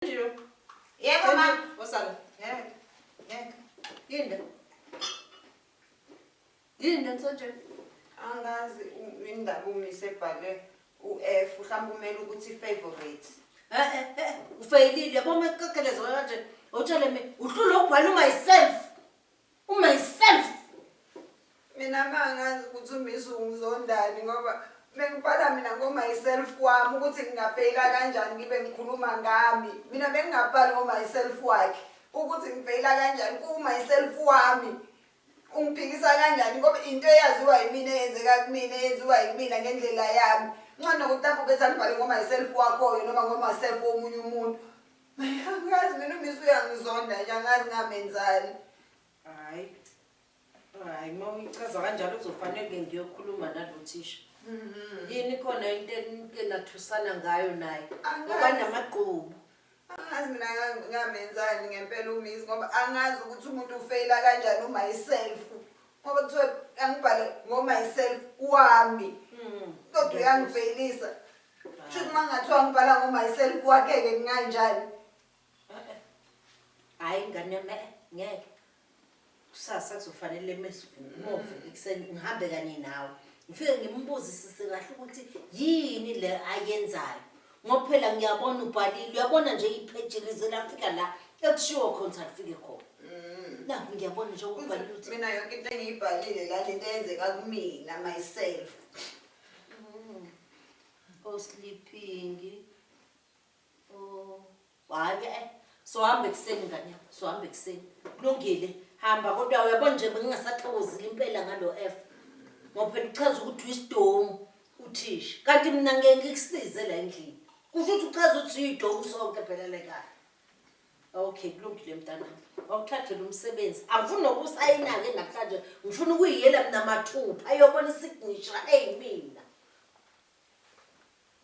Yebo mama. Osala. Ngeke. Yini msonje? Angazi indaba umise ebhale uF mhlawumbe umele ukuthi favorite. Ufeyilile yabo makakeleza kanje. Utshele mina uhlula ubhala myself. Myself. Mina mangazi ukuthi umise ungizondani ngoba bengibhala mina myself wami ukuthi ngingafeyila kanjani ngibe ngikhuluma ngami. Mina bengingabhali myself wakhe ukuthi ngifeyila kanjani myself wami. Ungiphikisa kanjani ngoba into eyaziwa yimina eyenzeka kumina eyenziwa yimina ngendlela yami. Ngcono ukuthi bese ngibhale myself wakho noma myself womunye umuntu. Angazi mina umise uyangizonda nje angazi ngamenzani. Hayi mawuyichaza kanjalo uzofanele ngiyokhuluma nalothisha. Yini khona into eninathusana ngayo naye? Ngoba namaqhubu. Angazi mina ngamenzani ngempela umise ngoba angazi ukuthi umuntu ufeyila kanjani myself. Ngoba kuthiwa angibhale myself wami. Kodwa uyangifeyilisa. Shuthi mangathiwa ngibhala myself wakhe ke kanjani? Hayi ngane yami ngeke. Kusasa kuzofanele move ekuseni ngihambe kanye nawe. Ngifike ngimbuzisise kahle ukuthi yini le ayenzayo. Ngoba phela ngiyabona ubhalile uyabona nje ipage lizela la ekushiwo contact fike khona. Lapho ngiyabona nje ukubhalile ukuthi mina yonke into engiyibhalile la into eyenzeka kumina myself. Sleeping. Hayi so hambe ekuseni ngane yakho so hambe ekuseni kulungile hamba kodwa uyabona nje bengingasathokozile impela ngalo F ngoba phela uchaza ukuthi uyisidomu uthisha kanti mina ngeke ngikusize la endlini kusho ukuthi uchaza ukuthi uyidomu sonke phela lekhaya. Okay kulungile mntanami awuthathele umsebenzi angifuni nokusayina ke namhlanje ngifuna ukuyiyela mina mathupha ayobona isignature eyimini.